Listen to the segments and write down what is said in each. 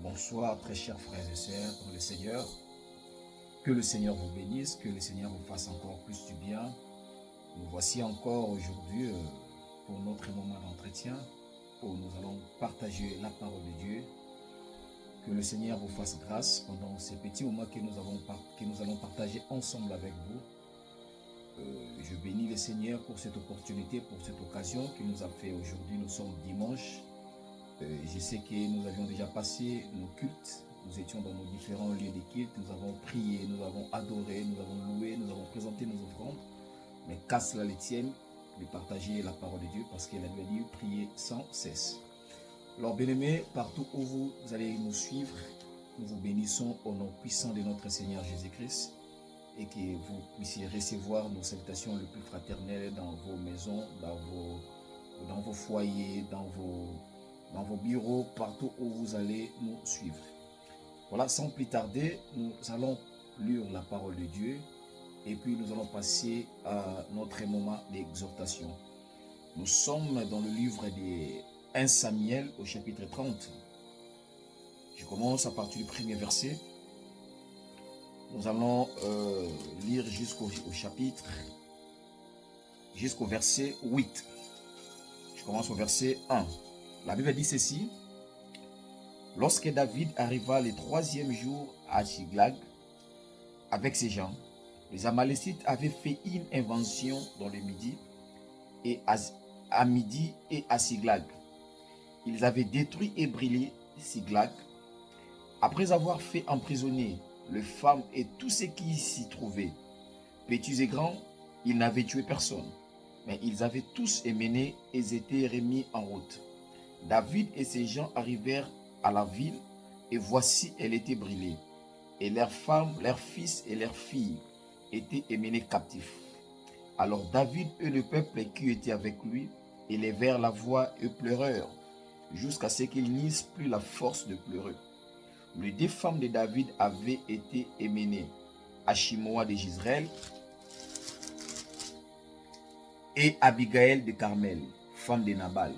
Bonsoir, très chers frères et sœurs dans le Seigneur. Que le Seigneur vous bénisse, que le Seigneur vous fasse encore plus du bien. Nous voici encore aujourd'hui pour notre moment d'entretien, où nous allons partager la parole de Dieu. Que le Seigneur vous fasse grâce pendant ces petits moments que nous allons partager ensemble avec vous. Je bénis le Seigneur pour cette opportunité, pour cette occasion qu'il nous a fait aujourd'hui. Nous sommes dimanche. Je sais que nous avions déjà passé nos cultes, nous étions dans nos différents lieux de culte, nous avons prié, nous avons adoré, nous avons loué, nous avons présenté nos offrandes. Mais qu'à cela les tienne de partager la parole de Dieu parce qu'elle a dit prier sans cesse. Alors bien-aimés, partout où vous allez nous suivre, nous vous bénissons au nom puissant de notre Seigneur Jésus-Christ et que vous puissiez recevoir nos salutations les plus fraternelles dans vos maisons, dans vos foyers, dans vos bureaux, partout où vous allez nous suivre. Voilà, sans plus tarder, nous allons lire la parole de Dieu et puis nous allons passer à notre moment d'exhortation. Nous sommes dans le livre de 1 Samuel au chapitre 30. Je commence à partir du premier verset. Nous allons lire jusqu'au verset 8. Je commence au verset 1. La Bible dit ceci: lorsque David arriva le 3e jour à Tsiglag avec ses gens, les Amalécites avaient fait une invention dans le midi et à midi et à Tsiglag. Ils avaient détruit et brûlé Tsiglag. Après avoir fait emprisonner les femmes et tous ceux qui s'y trouvaient, petits et grands, ils n'avaient tué personne, mais ils avaient tous émené et étaient remis en route. David et ses gens arrivèrent à la ville, et voici, elle était brûlée, et leurs femmes, leurs fils et leurs filles étaient emmenés captifs. Alors David et le peuple qui était avec lui élevèrent la voix et pleurèrent, jusqu'à ce qu'ils n'eussent plus la force de pleurer. Les 2 femmes de David avaient été emmenées, Achimoa de Jezreel et Abigaël de Carmel, femme de Nabal.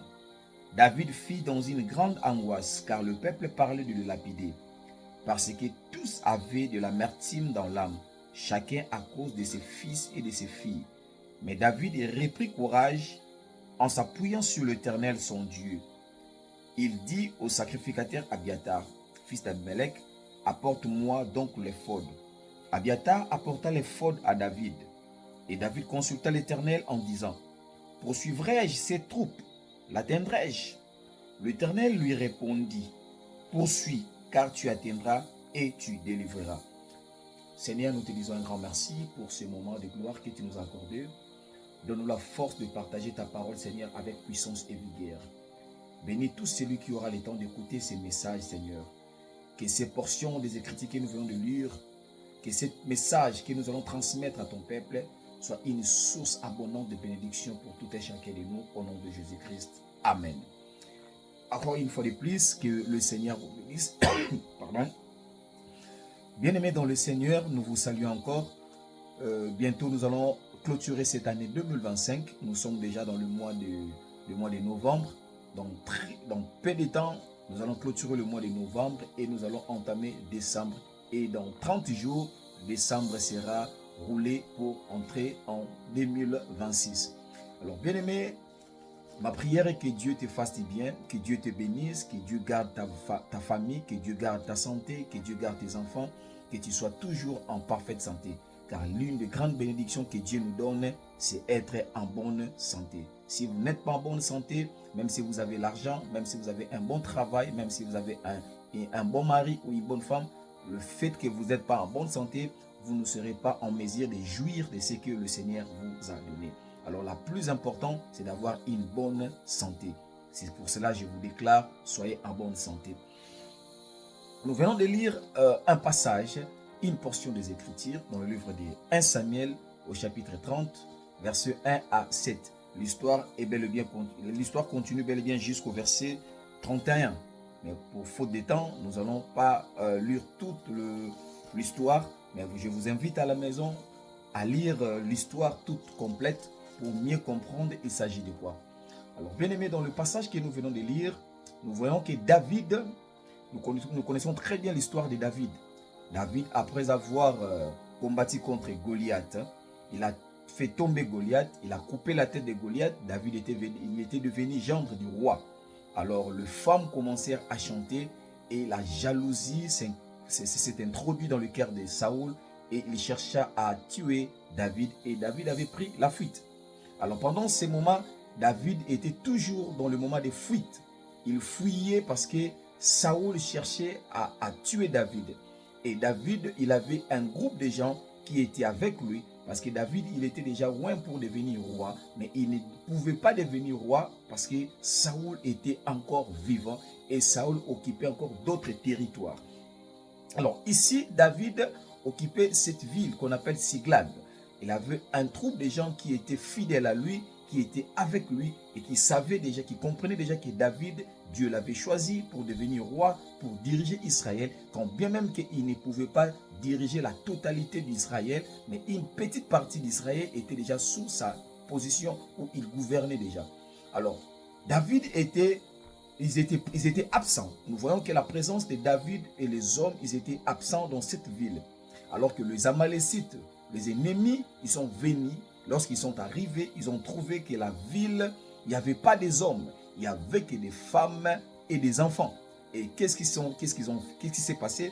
David fit dans une grande angoisse, car le peuple parlait de le lapider, parce que tous avaient de l'amertume dans l'âme, chacun à cause de ses fils et de ses filles. Mais David reprit courage en s'appuyant sur l'Éternel son Dieu. Il dit au sacrificateur Abiatar, fils d'Abimelech, apporte-moi donc l'éphod. Abiatar apporta l'éphod à David, et David consulta l'Éternel en disant, poursuivrai-je ces troupes? L'atteindrai-je? L'Éternel lui répondit, poursuis, car tu atteindras et tu délivreras. Seigneur, nous te disons un grand merci pour ce moment de gloire que tu nous as accordé. Donne-nous la force de partager ta parole, Seigneur, avec puissance et vigueur. Bénis tout celui qui aura le temps d'écouter ces messages, Seigneur. Que ces portions des Écritures que nous venons de lire, que ces messages que nous allons transmettre à ton peuple soit une source abondante de bénédiction pour tout et chacun de nous, au nom de Jésus-Christ. Amen. Encore une fois de plus, que le Seigneur vous bénisse. Pardon. Bien-aimés dans le Seigneur, nous vous saluons encore. Bientôt, nous allons clôturer cette année 2025. Nous sommes déjà dans le mois de novembre. Dans peu de temps, nous allons clôturer le mois de novembre et nous allons entamer décembre. Et dans 30 jours, décembre sera roulé pour entrer en 2026. Alors, bien-aimé, ma prière est que Dieu te fasse du bien, que Dieu te bénisse, que Dieu garde ta famille, que Dieu garde ta santé, que Dieu garde tes enfants, que tu sois toujours en parfaite santé. Car l'une des grandes bénédictions que Dieu nous donne, c'est être en bonne santé. Si vous n'êtes pas en bonne santé, même si vous avez l'argent, même si vous avez un bon travail, même si vous avez un bon mari ou une bonne femme, le fait que vous n'êtes pas en bonne santé, vous ne serez pas en mesure de jouir de ce que le Seigneur vous a donné. Alors, la plus importante, c'est d'avoir une bonne santé. C'est pour cela que je vous déclare, soyez en bonne santé. Nous venons de lire un passage, une portion des Écritures dans le livre de 1 Samuel au chapitre 30, versets 1 à 7. L'histoire continue bel et bien jusqu'au verset 31. Mais pour faute de temps, nous n'allons pas lire toute l'histoire, mais je vous invite à la maison à lire l'histoire toute complète pour mieux comprendre il s'agit de quoi. Alors, bien aimé, dans le passage que nous venons de lire, nous voyons que David Nous connaissons très bien l'histoire de David. David, après avoir combattu contre Goliath, il a fait tomber Goliath, il a coupé la tête de Goliath. David était devenu gendre du roi. Alors les femmes commencèrent à chanter et la jalousie s'est introduite dans le cœur de Saoul et il chercha à tuer David et David avait pris la fuite. Alors pendant ces moments, David était toujours dans le moment de fuite. Il fuyait parce que Saoul cherchait à tuer David. Et David, il avait un groupe de gens qui étaient avec lui parce que David, il était déjà loin pour devenir roi, mais il ne pouvait pas devenir roi parce que Saoul était encore vivant et Saoul occupait encore d'autres territoires. Alors ici, David occupait cette ville qu'on appelle Siglag. Il avait un groupe de gens qui étaient fidèles à lui, qui étaient avec lui et qui savaient déjà, qui comprenaient déjà que David, Dieu l'avait choisi pour devenir roi, pour diriger Israël, quand bien même qu'il ne pouvait pas diriger la totalité d'Israël, mais une petite partie d'Israël était déjà sous sa position où il gouvernait déjà. Alors, David ils étaient absents. Nous voyons que la présence de David et les hommes, ils étaient absents dans cette ville. Alors que les Amalécites, les ennemis, ils sont venus. Lorsqu'ils sont arrivés, ils ont trouvé que la ville, il n'y avait pas des hommes, il n'y avait que des femmes et des enfants. Et qu'est-ce qui s'est passé?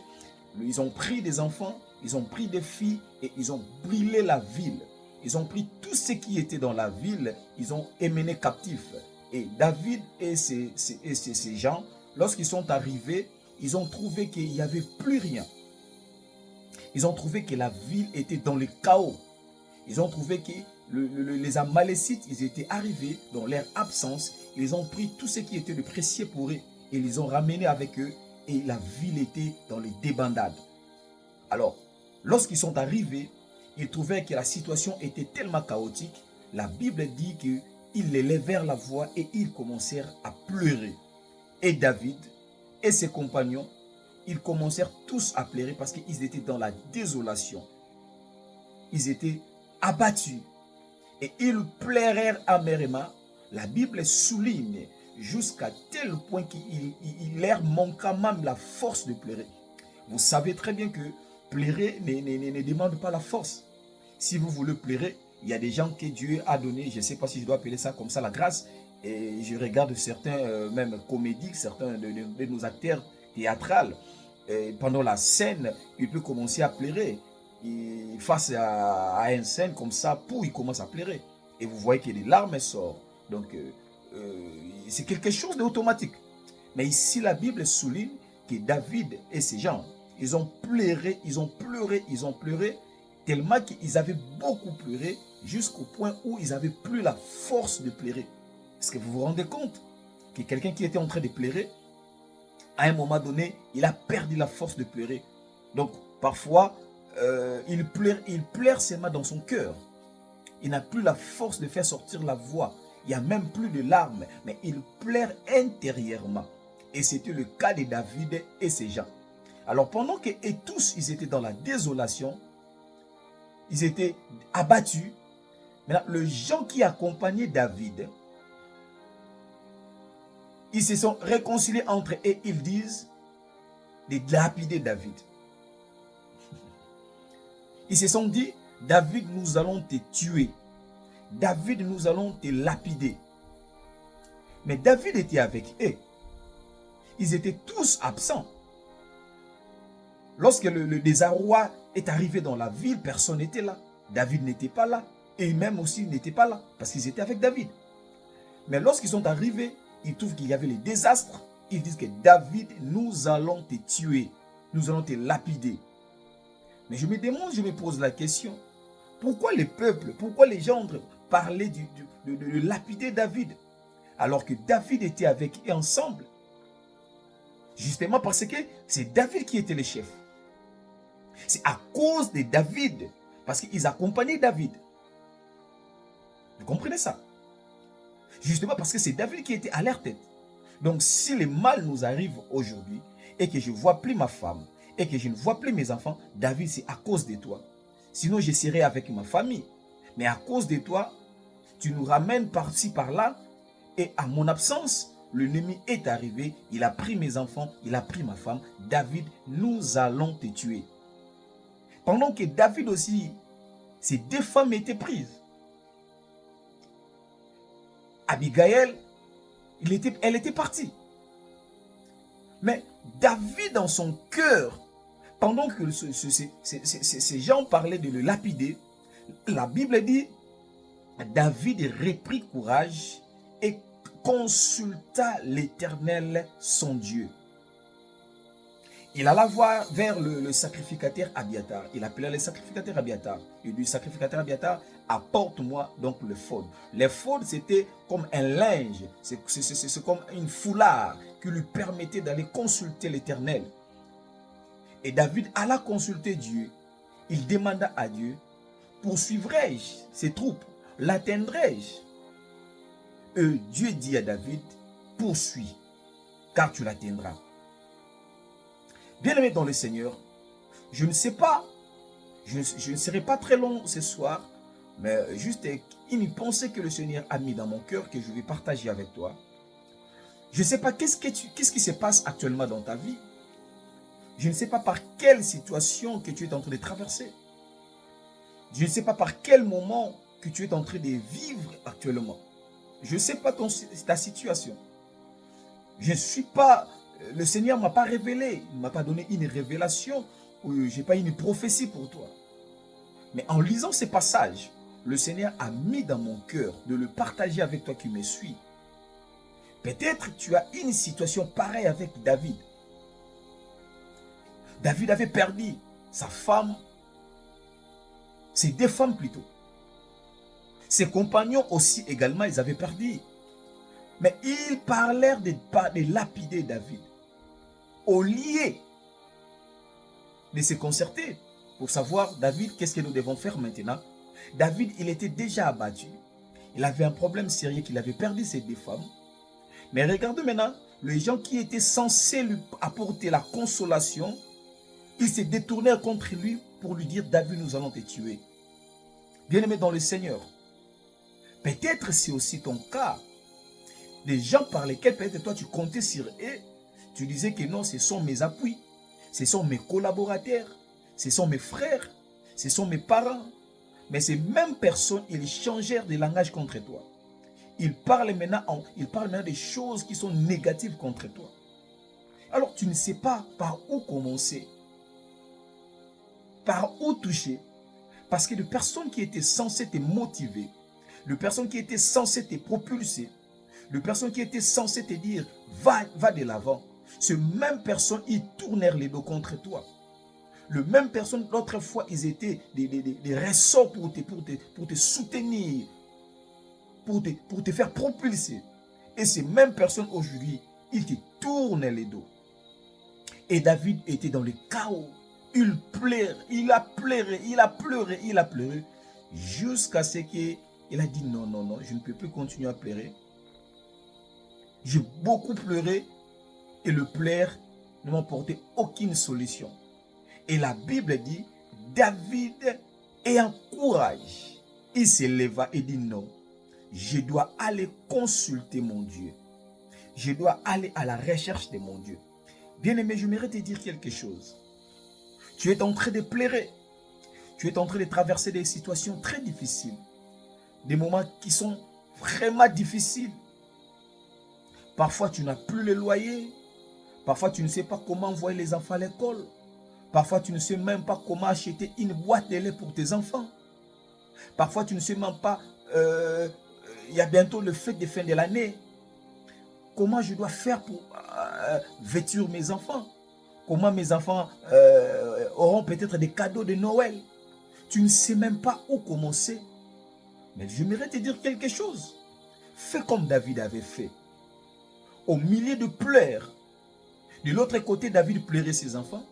Ils ont pris des enfants, ils ont pris des filles et ils ont brûlé la ville. Ils ont pris tout ce qui était dans la ville, ils ont emmené captifs. Et David et ces gens, lorsqu'ils sont arrivés, ils ont trouvé qu'il n'y avait plus rien. Ils ont trouvé que la ville était dans le chaos. Ils ont trouvé que les Amalécites, ils étaient arrivés dans leur absence. Ils ont pris tout ce qui était de précieux pour eux et ils les ont ramenés avec eux. Et la ville était dans les débandades. Alors, lorsqu'ils sont arrivés, ils trouvaient que la situation était tellement chaotique. La Bible dit qu'ils élevèrent la voix et ils commencèrent à pleurer. Et David et ses compagnons, ils commencèrent tous à pleurer parce qu'ils étaient dans la désolation. Ils étaient abattus et ils pleurèrent amèrement. La Bible souligne jusqu'à tel point qu'il leur manqua même la force de pleurer. Vous savez très bien que pleurer ne demande pas la force. Si vous voulez pleurer, il y a des gens que Dieu a donné, je ne sais pas si je dois appeler ça comme ça la grâce, et je regarde certains même comédies, certains de nos acteurs théâtrales, pendant la scène, il peut commencer à pleurer. Face à une scène comme ça, il commence à pleurer. Et vous voyez que les larmes sortent. Donc, c'est quelque chose d'automatique. Mais ici, la Bible souligne que David et ses gens, ils ont pleuré, tellement qu'ils avaient beaucoup pleuré, jusqu'au point où ils n'avaient plus la force de pleurer. Est-ce que vous vous rendez compte que quelqu'un qui était en train de pleurer, à un moment donné, il a perdu la force de pleurer. Donc, parfois, il pleure seulement dans son cœur. Il n'a plus la force de faire sortir la voix. Il n'y a même plus de larmes, mais il pleure intérieurement. Et c'était le cas de David et ses gens. Alors pendant que tous, ils étaient dans la désolation, ils étaient abattus. Maintenant, les gens qui accompagnaient David, ils se sont réconciliés entre eux et ils disent de lapider David. Ils se sont dit, David, nous allons te tuer. David, nous allons te lapider. Mais David était avec eux. Ils étaient tous absents. Lorsque le désarroi est arrivé dans la ville, personne n'était là. David n'était pas là. Et même aussi n'était pas là, parce qu'ils étaient avec David. Mais lorsqu'ils sont arrivés, ils trouvent qu'il y avait les désastres. Ils disent que David, nous allons te tuer. Nous allons te lapider. Mais je me demande, je me pose la question. Pourquoi les peuples, pourquoi les gens parlaient de lapider David, alors que David était avec eux ensemble? Justement parce que c'est David qui était le chef. C'est à cause de David, parce qu'ils accompagnaient David. Vous comprenez ça? Justement parce que c'est David qui était à leur tête. Donc si le mal nous arrive aujourd'hui, et que je ne vois plus ma femme, et que je ne vois plus mes enfants, David, c'est à cause de toi. Sinon, je serai avec ma famille. Mais à cause de toi, tu nous ramènes par-ci, par-là, et à mon absence, l'ennemi est arrivé, il a pris mes enfants, il a pris ma femme. David, nous allons te tuer. Pendant que David aussi, ses 2 femmes étaient prises. Abigail, elle était partie. Mais David, dans son cœur, pendant que ces gens parlaient de le lapider, la Bible dit, David reprit courage et consulta l'Éternel, son Dieu. Il alla voir vers le sacrificateur Abiatar. Il appela le sacrificateur Abiatar. Il dit, sacrificateur Abiatar, apporte-moi donc le l'éphod. L'éphod, c'était comme un linge, c'est comme une foulard qui lui permettait d'aller consulter l'Éternel. Et David alla consulter Dieu. Il demanda à Dieu, poursuivrai-je ces troupes? L'atteindrai-je? Dieu dit à David, poursuis, car tu l'atteindras. Bien-aimé dans le Seigneur, je ne sais pas, je ne serai pas très long ce soir, mais juste une pensée que le Seigneur a mis dans mon cœur que je vais partager avec toi. Je ne sais pas qu'est-ce qui se passe actuellement dans ta vie. Je ne sais pas par quelle situation que tu es en train de traverser. Je ne sais pas par quel moment que tu es en train de vivre actuellement. Je ne sais pas ta situation. Je ne suis pas... Le Seigneur ne m'a pas révélé. Il ne m'a pas donné une révélation. Ou je n'ai pas une prophétie pour toi. Mais en lisant ces passages, le Seigneur a mis dans mon cœur de le partager avec toi qui me suis. Peut-être tu as une situation pareille avec David. David avait perdu sa femme, ses 2 femmes plutôt. Ses compagnons aussi également, ils avaient perdu. Mais ils parlèrent de lapider David. Au lieu de se concerter pour savoir, David, qu'est-ce que nous devons faire maintenant? David, il était déjà abattu. Il avait un problème sérieux qu'il avait perdu ses 2 femmes. Mais regardez maintenant, les gens qui étaient censés lui apporter la consolation, ils se détournèrent contre lui pour lui dire, David, nous allons te tuer. Bien-aimé dans le Seigneur, peut-être c'est aussi ton cas. Des gens par lesquels peut-être toi tu comptais sur eux, tu disais que non, ce sont mes appuis, ce sont mes collaborateurs, ce sont mes frères, ce sont mes parents. Mais ces mêmes personnes, ils changèrent de langage contre toi. Ils parlent maintenant des choses qui sont négatives contre toi. Alors tu ne sais pas par où commencer, par où toucher. Parce que les personnes qui étaient censées te motiver, les personnes qui étaient censées te propulser, les personnes qui étaient censées te dire va de l'avant, ces mêmes personnes, ils tournèrent les dos contre toi. Les mêmes personnes, l'autre fois, ils étaient des ressorts pour te soutenir, pour te faire propulser. Et ces mêmes personnes aujourd'hui, ils te tournent les dos. Et David était dans le chaos. Il pleurait, il a pleuré, il a pleuré, il a pleuré, jusqu'à ce qu'il a dit non, non, non, je ne peux plus continuer à pleurer. J'ai beaucoup pleuré et le pleur ne m'a apporté aucune solution. Et la Bible dit, David ayant courage, il se leva et dit non, je dois aller consulter mon Dieu. Je dois aller à la recherche de mon Dieu. Bien-aimé, je m'aimerais te dire quelque chose. Tu es en train de pleurer. Tu es en train de traverser des situations très difficiles. Des moments qui sont vraiment difficiles. Parfois, tu n'as plus le loyer. Parfois, tu ne sais pas comment envoyer les enfants à l'école. Parfois, tu ne sais même pas comment acheter une boîte de lait pour tes enfants. Parfois, tu ne sais même pas, il y a bientôt le fête de fin de l'année. Comment je dois faire pour vêtir mes enfants? Comment mes enfants auront peut-être des cadeaux de Noël? Tu ne sais même pas où commencer. Mais j'aimerais te dire quelque chose. Fais comme David avait fait. Au milieu de pleurs, de l'autre côté, David pleurait ses enfants,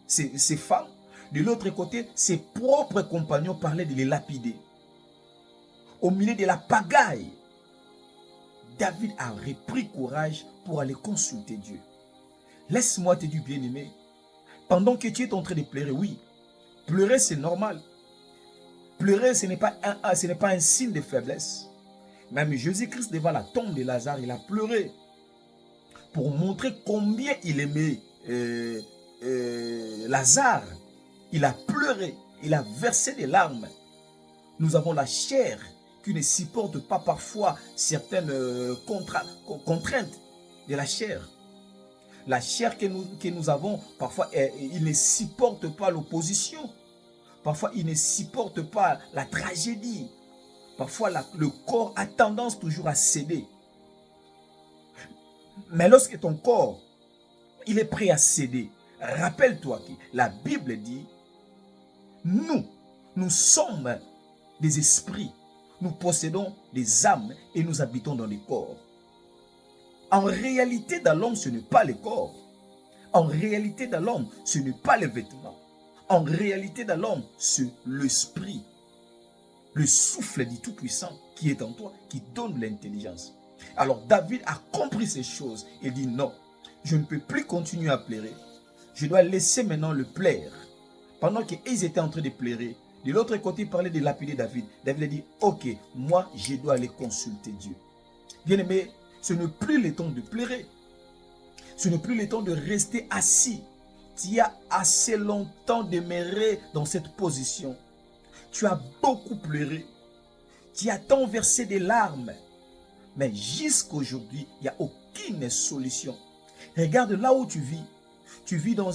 ses femmes. De l'autre côté, ses propres compagnons parlaient de les lapider. Au milieu de la pagaille, David a repris courage pour aller consulter Dieu. Laisse-moi te dire, bien-aimé, pendant que tu es en train de pleurer, oui, pleurer c'est normal. Pleurer, ce n'est pas un signe de faiblesse. Même Jésus-Christ devant la tombe de Lazare, il a pleuré. pour montrer combien il aimait Lazare. Il a pleuré, il a versé des larmes. Nous avons la chair qui ne supporte pas parfois certaines contraintes de la chair. La chair que nous avons, parfois, il ne supporte pas l'opposition. Parfois, il ne supporte pas la tragédie. Parfois, le corps a tendance toujours à céder. Mais lorsque ton corps, il est prêt à céder, rappelle-toi que la Bible dit, nous sommes des esprits, nous possédons des âmes et nous habitons dans les corps. En réalité, dans l'homme, ce n'est pas le corps. En réalité, dans l'homme, ce n'est pas les vêtements. En réalité, dans l'homme, c'est l'esprit, le souffle du Tout-Puissant qui est en toi, qui donne l'intelligence. Alors David a compris ces choses et dit non, je ne peux plus continuer à pleurer. Je dois laisser maintenant le plaire. Pendant qu'ils étaient en train de pleurer, de l'autre côté, il parlait de lapider David. David a dit, ok, moi, je dois aller consulter Dieu. Bien-aimé, ce n'est plus le temps de pleurer. Ce n'est plus le temps de rester assis. Tu as assez longtemps demeuré dans cette position. Tu as beaucoup pleuré. Tu as tant versé des larmes. Mais jusqu'à aujourd'hui, il n'y a aucune solution. Regarde là où tu vis. Tu vis dans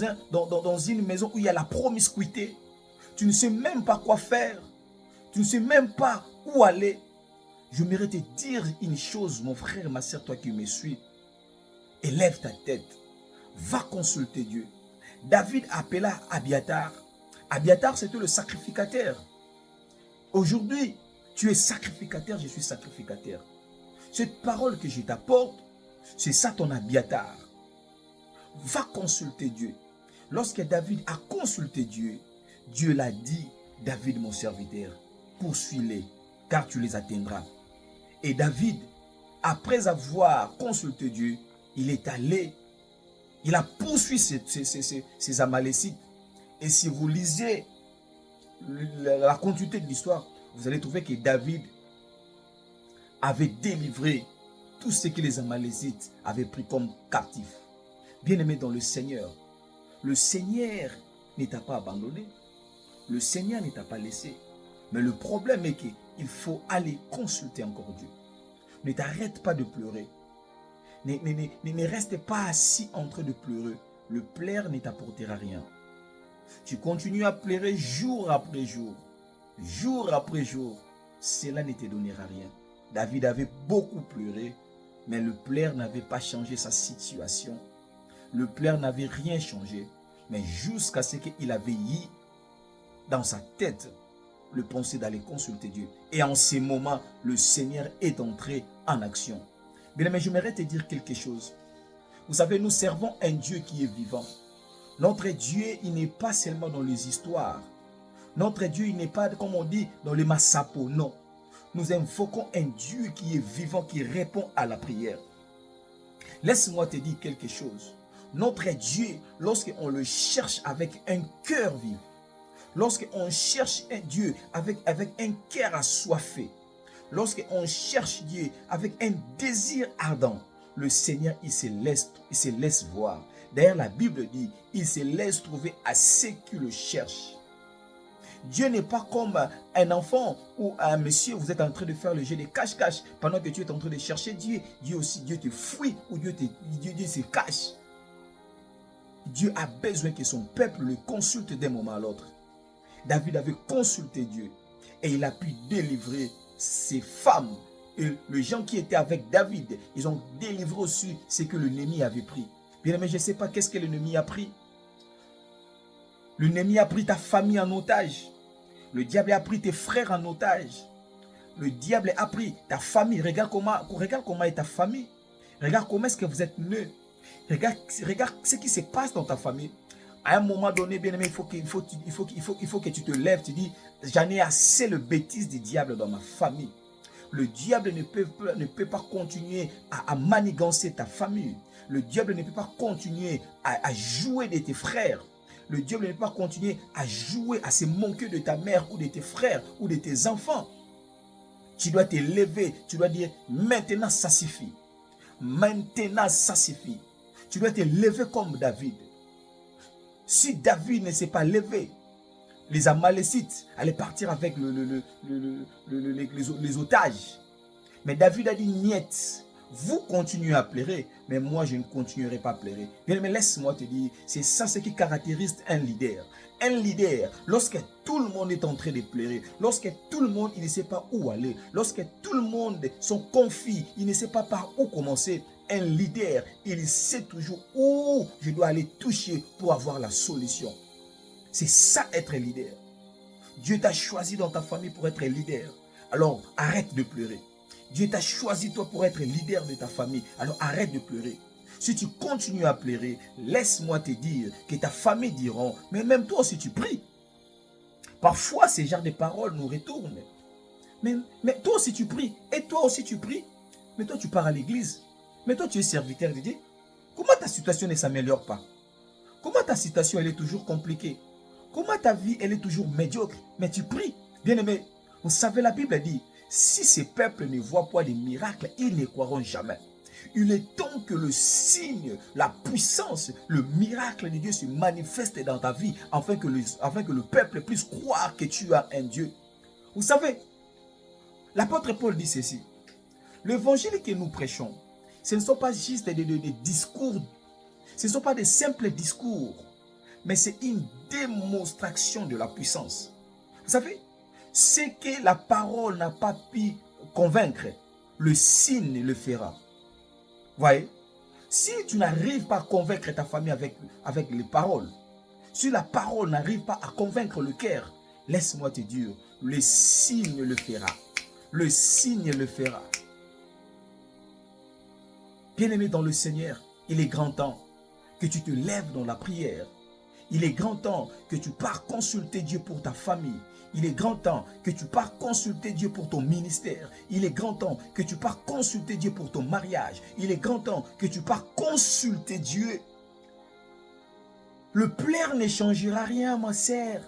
une maison où il y a la promiscuité. Tu ne sais même pas quoi faire. Tu ne sais même pas où aller. Je mérite te dire une chose, mon frère, ma soeur, toi qui me suis. Élève ta tête. Va consulter Dieu. David appela Abiatar. Abiatar, c'était le sacrificateur. Aujourd'hui, tu es sacrificateur, je suis sacrificateur. Cette parole que je t'apporte, c'est ça ton Abiatar. Va consulter Dieu. Lorsque David a consulté Dieu, Dieu l'a dit, David mon serviteur, poursuis-les, car tu les atteindras. Et David, après avoir consulté Dieu, il est allé, il a poursuivi ces Amalécites. Et si vous lisez la continuité de l'histoire, vous allez trouver que David avait délivré tout ce que les Amalécites avaient pris comme captif. Bien-aimé dans le Seigneur ne t'a pas abandonné. Le Seigneur ne t'a pas laissé. Mais le problème est qu'il faut aller consulter encore Dieu. Ne t'arrête pas de pleurer. Ne reste pas assis en train de pleurer. Le pleurer ne t'apportera rien. Tu continues à pleurer jour après jour. Jour après jour. Cela ne te donnera rien. David avait beaucoup pleuré, mais le pleurer n'avait pas changé sa situation. Le pleurer n'avait rien changé. Mais jusqu'à ce qu'il avait eu dans sa tête le pensée d'aller consulter Dieu. Et en ces moments, le Seigneur est entré en action. Bien, mais j'aimerais te dire quelque chose. Vous savez, nous servons un Dieu qui est vivant. Notre Dieu, il n'est pas seulement dans les histoires. Notre Dieu, il n'est pas, comme on dit, dans les massapos. Non. Nous invoquons un Dieu qui est vivant, qui répond à la prière. Laisse-moi te dire quelque chose. Notre Dieu, lorsqu'on le cherche avec un cœur vivant, lorsqu'on cherche un Dieu avec un cœur assoiffé, lorsqu'on cherche Dieu avec un désir ardent, le Seigneur, il se laisse voir. D'ailleurs, la Bible dit, il se laisse trouver à ceux qui le cherchent. Dieu n'est pas comme un enfant ou un monsieur, vous êtes en train de faire le jeu de cache-cache. Pendant que tu es en train de chercher Dieu, Dieu te fuit ou Dieu se cache. Dieu a besoin que son peuple le consulte d'un moment à l'autre. David avait consulté Dieu et il a pu délivrer ses femmes. Et les gens qui étaient avec David, ils ont délivré aussi ce que l'ennemi avait pris. Bien aimé, je ne sais pas qu'est-ce que l'ennemi a pris. L'ennemi a pris ta famille en otage. Le diable a pris tes frères en otage. Le diable a pris ta famille. Regarde comment est ta famille. Regarde comment est-ce que vous êtes nés. Regarde ce qui se passe dans ta famille. À un moment donné, bien aimé, il faut que tu te lèves. Tu dis, j'en ai assez le bêtise du diable dans ma famille. Le diable ne peut pas continuer à manigancer ta famille. Le diable ne peut pas continuer à jouer de tes frères. Le diable ne peut pas continuer à jouer, à se moquer de ta mère ou de tes frères ou de tes enfants. Tu dois te lever, tu dois dire, maintenant ça suffit. Maintenant, ça suffit. Tu dois te lever comme David. Si David ne s'est pas levé, les Amalécites allaient partir avec les otages. Mais David a dit, niet, vous continuez à pleurer, mais moi je ne continuerai pas à pleurer. Bien, mais laisse-moi te dire, c'est ça ce qui caractérise un leader. Un leader, lorsque tout le monde est en train de pleurer, lorsque tout le monde il ne sait pas où aller, lorsque tout le monde sont confus, il ne sait pas par où commencer, un leader, il sait toujours où je dois aller toucher pour avoir la solution. C'est ça être leader. Dieu t'a choisi dans ta famille pour être leader. Alors arrête de pleurer. Dieu t'a choisi toi pour être leader de ta famille. Alors arrête de pleurer. Si tu continues à pleurer, laisse-moi te dire que ta famille diront, mais même toi aussi tu pries. Parfois ces genres de paroles nous retournent. Mais toi aussi tu pries. Et toi aussi tu pries. Mais toi tu pars à l'église. Mais toi tu es serviteur de Dieu. Comment ta situation ne s'améliore pas? Comment ta situation elle est toujours compliquée? Comment ta vie elle est toujours médiocre? Mais tu pries. Bien-aimé, vous savez la Bible dit, si ces peuples ne voient pas des miracles, ils ne croiront jamais. Il est temps que le signe, la puissance, le miracle de Dieu se manifeste dans ta vie afin que le peuple puisse croire que tu as un Dieu. Vous savez, l'apôtre Paul dit ceci. L'évangile que nous prêchons, ce ne sont pas juste des discours, ce ne sont pas des simples discours, mais c'est une démonstration de la puissance. Vous savez, ce que la parole n'a pas pu convaincre, le signe le fera. Vous voyez, si tu n'arrives pas à convaincre ta famille avec les paroles, si la parole n'arrive pas à convaincre le cœur, laisse-moi te dire, le signe le fera. Le signe le fera. Bien-aimé dans le Seigneur, il est grand temps que tu te lèves dans la prière. Il est grand temps que tu pars consulter Dieu pour ta famille. Il est grand temps que tu pars consulter Dieu pour ton ministère. Il est grand temps que tu pars consulter Dieu pour ton mariage. Il est grand temps que tu pars consulter Dieu. Le plaire ne changera rien, ma sœur.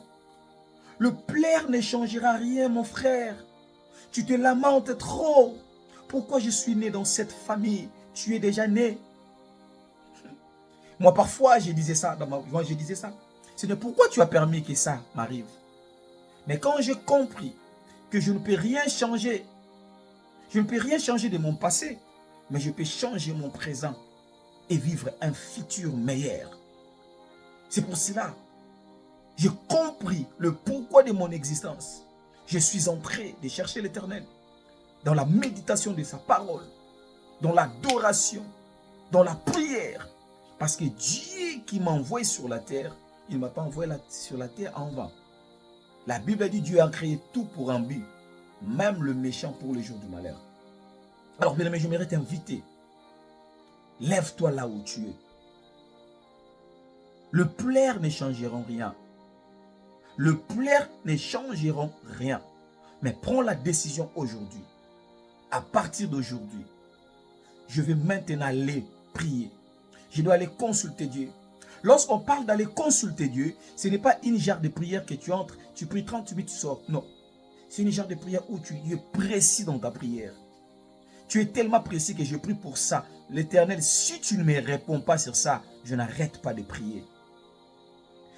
Le plaire ne changera rien, mon frère. Tu te lamentes trop. Pourquoi je suis né dans cette famille? Tu es déjà né. Moi, parfois, je disais ça. C'est pourquoi tu as permis que ça m'arrive. Mais quand j'ai compris que je ne peux rien changer, je ne peux rien changer de mon passé, mais je peux changer mon présent et vivre un futur meilleur. C'est pour cela, j'ai compris le pourquoi de mon existence. Je suis en train de chercher l'Éternel dans la méditation de sa parole, dans l'adoration, dans la prière. Parce que Dieu qui m'a envoyé sur la terre, il ne m'a pas envoyé sur la terre en vain. La Bible dit Dieu a créé tout pour un but, même le méchant pour le jour du malheur. Alors bien aimé, j'aimerais t'inviter. Lève-toi là où tu es. Le plaire ne changera rien. Le plaire ne changera rien. Mais prends la décision aujourd'hui. À partir d'aujourd'hui, je vais maintenant aller prier. Je dois aller consulter Dieu. Lorsqu'on parle d'aller consulter Dieu, ce n'est pas une genre de prière que tu entres, tu pries 30 minutes, tu sors. Non. C'est une genre de prière où tu es précis dans ta prière. Tu es tellement précis que je prie pour ça. L'Éternel, si tu ne me réponds pas sur ça, je n'arrête pas de prier.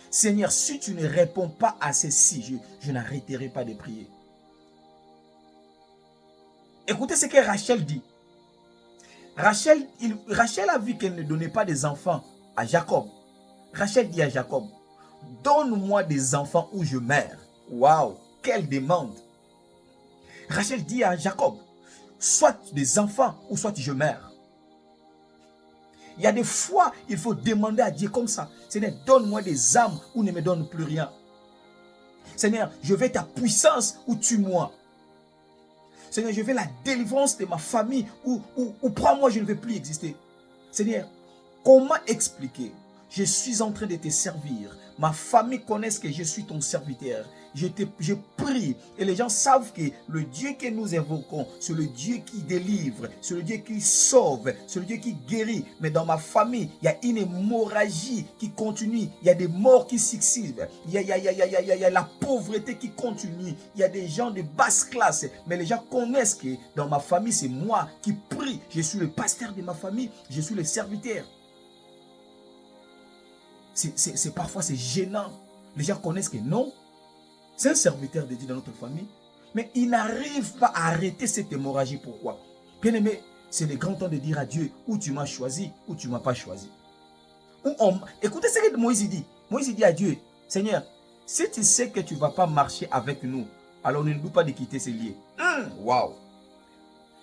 Seigneur, si tu ne réponds pas à ceci, je n'arrêterai pas de prier. Écoutez ce que Rachel dit. Rachel a vu qu'elle ne donnait pas des enfants à Jacob. Rachel dit à Jacob, donne-moi des enfants ou je meurs. Waouh, quelle demande. Rachel dit à Jacob, soit des enfants ou soit je meurs. Il y a des fois, il faut demander à Dieu comme ça. Seigneur, donne-moi des âmes ou ne me donne plus rien. Seigneur, je veux ta puissance ou tue-moi. Seigneur, je veux la délivrance de ma famille ou prends-moi, je ne veux plus exister. Seigneur, comment expliquer? Je suis en train de te servir. Ma famille connaît que je suis ton serviteur. je prie. Et les gens savent que le Dieu que nous invoquons, c'est le Dieu qui délivre, c'est le Dieu qui sauve, c'est le Dieu qui guérit. Mais dans ma famille, il y a une hémorragie qui continue. Il y a des morts qui succèdent. Il y a la pauvreté qui continue. Il y a des gens de basse classe. Mais les gens connaissent que dans ma famille, c'est moi qui prie. Je suis le pasteur de ma famille. Je suis le serviteur. Parfois, c'est gênant. Les gens connaissent que non, c'est un serviteur de Dieu dans notre famille, mais il n'arrive pas à arrêter cette hémorragie. Pourquoi? Bien aimé, c'est le grand temps de dire à Dieu, ou tu m'as choisi, ou tu ne m'as pas choisi. Écoutez ce que Moïse dit. Moïse dit à Dieu, Seigneur, si tu sais que tu ne vas pas marcher avec nous, alors ne nous pas de quitter ces lieux. Waouh!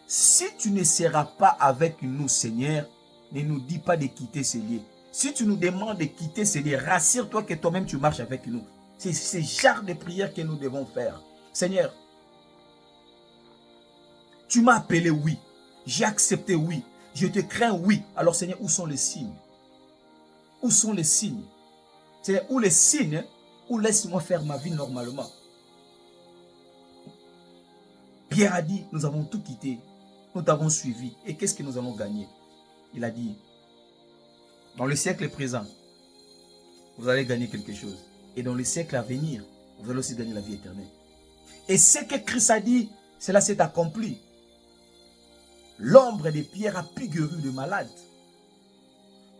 Si tu ne seras pas avec nous, Seigneur, ne nous dis pas de quitter ces lieux. Si tu nous demandes de quitter ces lieux, rassure-toi que toi-même tu marches avec nous. C'est ce genre de prière que nous devons faire. Seigneur, tu m'as appelé, oui. J'ai accepté, oui. Je te crains, oui. Alors Seigneur, où sont les signes? Où sont les signes? Seigneur, où les signes? Où laisse-moi faire ma vie normalement? Pierre a dit, nous avons tout quitté. Nous t'avons suivi. Et qu'est-ce que nous allons gagner? Il a dit, dans le siècle présent, vous allez gagner quelque chose. Et dans le siècle à venir, vous allez aussi gagner la vie éternelle. Et ce que Christ a dit, cela s'est accompli. L'ombre de Pierre a figuré de malade.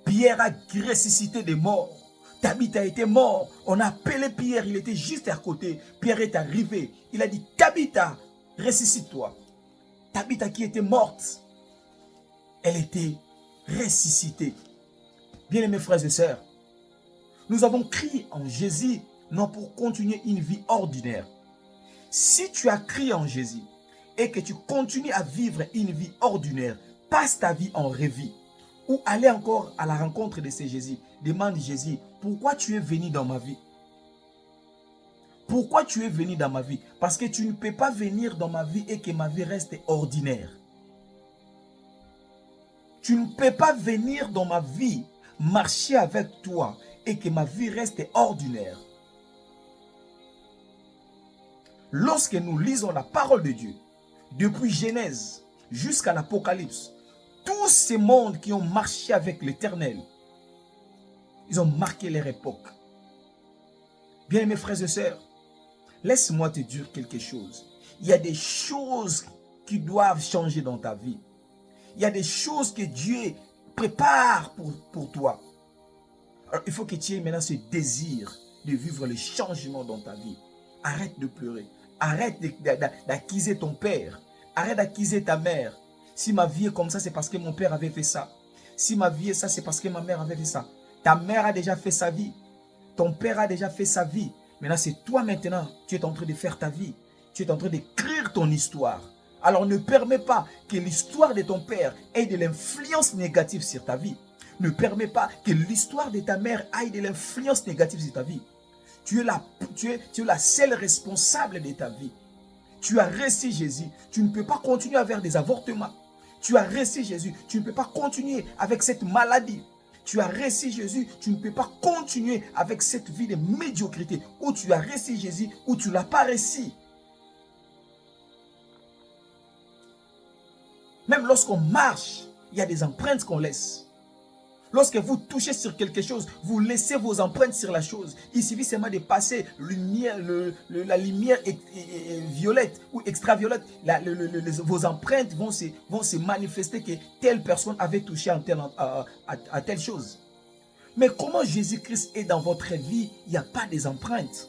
Pierre a ressuscité des morts. Tabitha était mort. On a appelé Pierre, il était juste à côté. Pierre est arrivé. Il a dit, Tabitha, ressuscite-toi. Tabitha qui était morte, elle était ressuscitée. Bien-aimés frères et sœurs, nous avons crié en Jésus, non pour continuer une vie ordinaire. Si tu as crié en Jésus et que tu continues à vivre une vie ordinaire, passe ta vie en rêve ou allez encore à la rencontre de ce Jésus. Demande Jésus, pourquoi tu es venu dans ma vie? Pourquoi tu es venu dans ma vie? Parce que tu ne peux pas venir dans ma vie et que ma vie reste ordinaire. Tu ne peux pas venir dans ma vie, marcher avec toi et que ma vie reste ordinaire. Lorsque nous lisons la parole de Dieu, depuis Genèse jusqu'à l'Apocalypse, tous ces mondes qui ont marché avec l'Éternel, ils ont marqué leur époque. Bien mes frères et sœurs, laisse-moi te dire quelque chose. Il y a des choses qui doivent changer dans ta vie. Il y a des choses que Dieu prépare pour toi. Alors, il faut que tu aies maintenant ce désir de vivre le changement dans ta vie. Arrête de pleurer. Arrête d'accuser ton père. Arrête d'accuser ta mère. Si ma vie est comme ça, c'est parce que mon père avait fait ça. Si ma vie est ça, c'est parce que ma mère avait fait ça. Ta mère a déjà fait sa vie. Ton père a déjà fait sa vie. Maintenant, c'est toi maintenant. Tu es en train de faire ta vie. Tu es en train d'écrire ton histoire. Alors ne permets pas que l'histoire de ton père ait de l'influence négative sur ta vie. Ne permets pas que l'histoire de ta mère ait de l'influence négative sur ta vie. Tu es la seule responsable de ta vie. Tu as reçu Jésus. Tu ne peux pas continuer à faire des avortements. Tu as reçu Jésus. Tu ne peux pas continuer avec cette maladie. Tu as reçu Jésus. Tu ne peux pas continuer avec cette vie de médiocrité. Ou tu as reçu Jésus ou tu ne l'as pas reçu. Même lorsqu'on marche, il y a des empreintes qu'on laisse. Lorsque vous touchez sur quelque chose, vous laissez vos empreintes sur la chose. Il suffit seulement de passer la lumière violette ou extraviolette. Vos empreintes vont se manifester que telle personne avait touché à telle chose. Mais comment Jésus-Christ est dans votre vie, il n'y a pas des empreintes.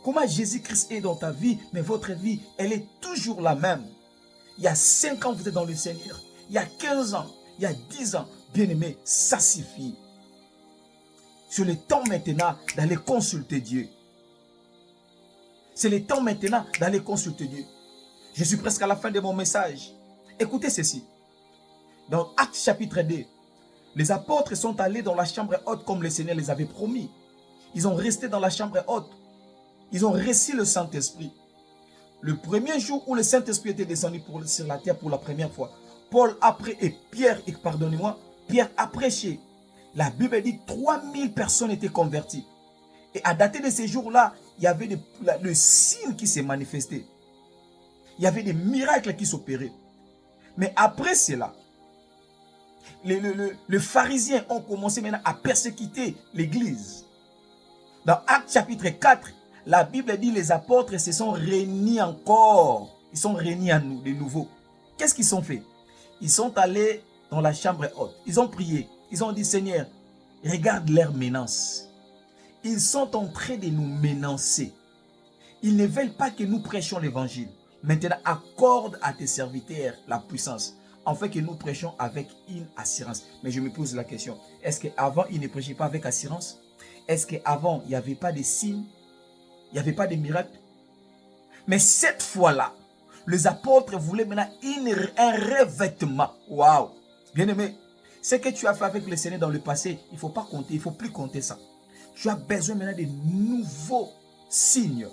Comment Jésus-Christ est dans ta vie, mais votre vie, elle est toujours la même. Il y a 5 ans, vous êtes dans le Seigneur. Il y a 15 ans, il y a 10 ans. Bien-aimé, ça suffit. C'est le temps maintenant d'aller consulter Dieu. C'est le temps maintenant d'aller consulter Dieu. Je suis presque à la fin de mon message. Écoutez ceci. Dans Actes chapitre 2, les apôtres sont allés dans la chambre haute comme le Seigneur les avait promis. Ils ont resté dans la chambre haute. Ils ont reçu le Saint-Esprit. Le premier jour où le Saint-Esprit était descendu sur la terre pour la première fois, Paul et Pierre a prêché. La Bible dit 3000 personnes étaient converties. Et à dater de ces jours-là, il y avait le signe qui s'est manifesté. Il y avait des miracles qui s'opéraient. Mais après cela, les pharisiens ont commencé maintenant à persécuter l'église. Dans Actes chapitre 4, la Bible dit les apôtres se sont réunis encore. Ils sont réunis à nous, de nouveau. Qu'est-ce qu'ils ont fait? Ils sont allés dans la chambre haute. Ils ont prié. Ils ont dit, Seigneur, regarde leur menace. Ils sont en train de nous menacer. Ils ne veulent pas que nous prêchions l'évangile. Maintenant, accorde à tes serviteurs la puissance, afin que nous prêchions avec une assurance. Mais je me pose la question, est-ce qu'avant, ils ne prêchaient pas avec assurance? Est-ce qu'avant, il n'y avait pas de signes? Il n'y avait pas de miracles? Mais cette fois-là, les apôtres voulaient maintenant un revêtement. Waouh! Bien-aimé, ce que tu as fait avec le Seigneur dans le passé, il ne faut pas compter, il ne faut plus compter ça. Tu as besoin maintenant de nouveaux signes.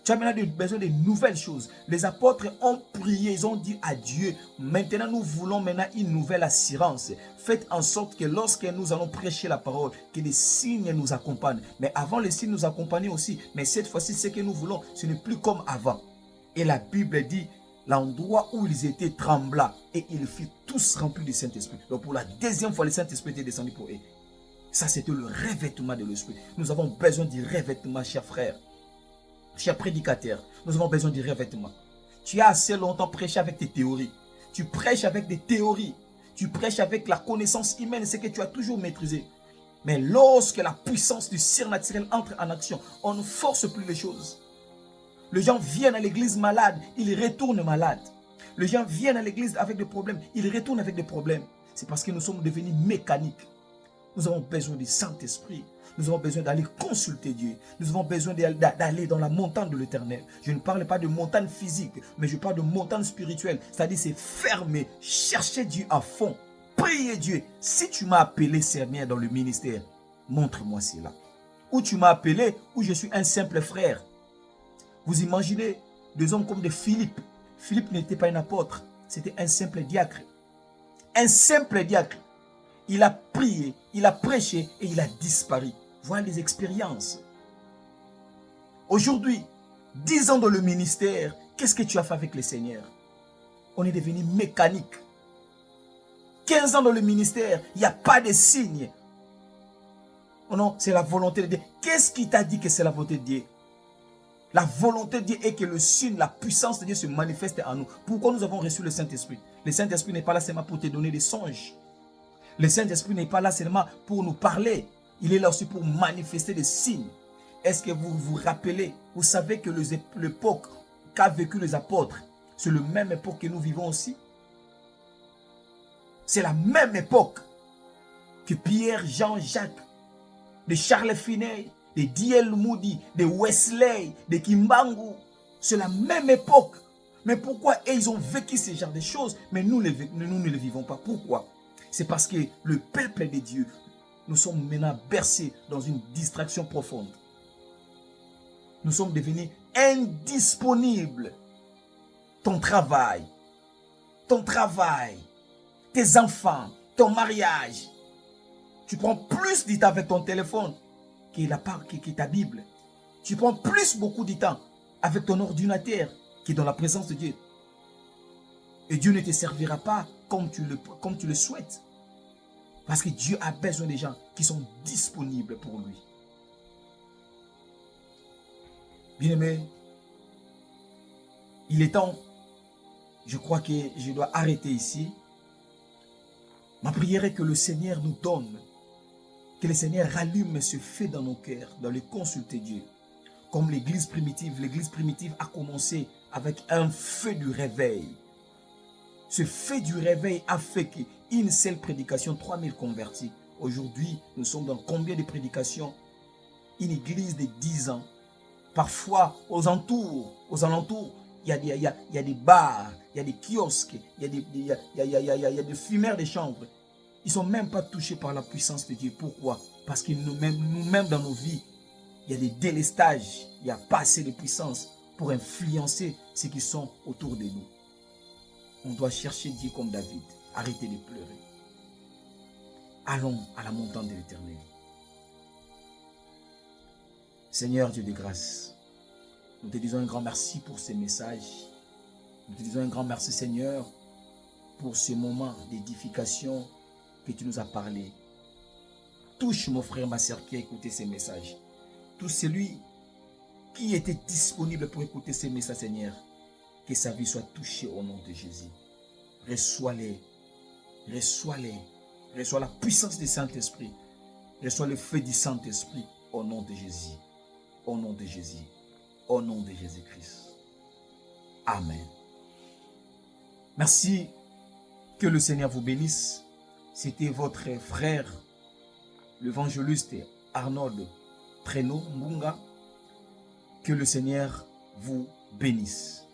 Tu as maintenant besoin de nouvelles choses. Les apôtres ont prié, ils ont dit à Dieu, maintenant nous voulons maintenant une nouvelle assurance. Faites en sorte que lorsque nous allons prêcher la parole, que les signes nous accompagnent. Mais avant, les signes nous accompagnaient aussi. Mais cette fois-ci, ce que nous voulons, ce n'est plus comme avant. Et la Bible dit, l'endroit où ils étaient trembla et ils furent tous remplis du Saint-Esprit. Donc pour la deuxième fois, le Saint-Esprit était descendu pour eux. Ça, c'était le revêtement de l'Esprit. Nous avons besoin du revêtement, chers frères. Chers prédicateurs, nous avons besoin du revêtement. Tu as assez longtemps prêché avec tes théories. Tu prêches avec des théories. Tu prêches avec la connaissance humaine, ce que tu as toujours maîtrisé. Mais lorsque la puissance du surnaturel entre en action, on ne force plus les choses. Les gens viennent à l'église malades, ils retournent malades. Les gens viennent à l'église avec des problèmes, ils retournent avec des problèmes. C'est parce que nous sommes devenus mécaniques. Nous avons besoin du Saint-Esprit. Nous avons besoin d'aller consulter Dieu. Nous avons besoin d'aller dans la montagne de l'Éternel. Je ne parle pas de montagne physique, mais je parle de montagne spirituelle. C'est-à-dire, c'est fermer, chercher Dieu à fond, prier Dieu. Si tu m'as appelé, Seigneur, dans le ministère, montre-moi cela. Ou tu m'as appelé, ou je suis un simple frère. Vous imaginez des hommes comme de Philippe. Philippe n'était pas un apôtre, c'était un simple diacre. Un simple diacre. Il a prié, il a prêché et il a disparu. Voilà les expériences. Aujourd'hui, 10 ans dans le ministère, qu'est-ce que tu as fait avec le Seigneur? On est devenu mécanique. 15 ans dans le ministère, il n'y a pas de signe. Oh non, c'est la volonté de Dieu. Qu'est-ce qui t'a dit que c'est la volonté de Dieu? La volonté de Dieu est que le signe, la puissance de Dieu se manifeste en nous. Pourquoi nous avons reçu le Saint-Esprit? Le Saint-Esprit n'est pas là seulement pour te donner des songes. Le Saint-Esprit n'est pas là seulement pour nous parler. Il est là aussi pour manifester des signes. Est-ce que vous vous rappelez? Vous savez que l'époque qu'a vécu les apôtres, c'est la même époque que nous vivons aussi. C'est la même époque que Pierre, Jean, Jacques, de Charles Finney, de D.L. Moody, de Wesley, de Kimbangu. C'est la même époque. Mais pourquoi ils ont vécu ce genre de choses, mais nous ne le vivons pas? Pourquoi? C'est parce que le peuple de Dieu, nous sommes maintenant bercés dans une distraction profonde. Nous sommes devenus indisponibles. Ton travail, tes enfants, ton mariage. Tu prends plus du temps avec ton téléphone que ta Bible. Tu prends beaucoup de temps avec ton ordinateur qui est dans la présence de Dieu. Et Dieu ne te servira pas comme tu le souhaites. Parce que Dieu a besoin des gens qui sont disponibles pour lui. Bien-aimé, il est temps, je crois que je dois arrêter ici. Ma prière est que le Seigneur nous donne, que le Seigneur rallume ce feu dans nos cœurs, dans le consulter Dieu. Comme l'église primitive a commencé avec un feu du réveil. Ce feu du réveil a fait qu'une seule prédication, 3000 convertis. Aujourd'hui, nous sommes dans combien de prédications? Une église de 10 ans. Parfois, aux alentours, il y a des bars, il y a des kiosques, il y a des fumeurs de chanvre. Ils ne sont même pas touchés par la puissance de Dieu. Pourquoi? Parce que nous-mêmes dans nos vies, il y a des délestages, il n'y a pas assez de puissance pour influencer ceux qui sont autour de nous. On doit chercher Dieu comme David. Arrêtez de pleurer. Allons à la montagne de l'Éternel. Seigneur Dieu de grâce, nous te disons un grand merci pour ces messages. Nous te disons un grand merci, Seigneur, pour ce moment d'édification que tu nous as parlé. Touche mon frère, ma soeur qui a écouté ces messages. Tout celui qui était disponible pour écouter ces messages, Seigneur, que sa vie soit touchée au nom de Jésus. Reçois-les, reçois-les, reçois la puissance du Saint-Esprit, reçois le feu du Saint-Esprit au nom de Jésus, au nom de Jésus, au nom de Jésus-Christ. Amen. Merci, que le Seigneur vous bénisse. C'était votre frère, l'évangéliste Arnold Treno Mbunga. Que le Seigneur vous bénisse.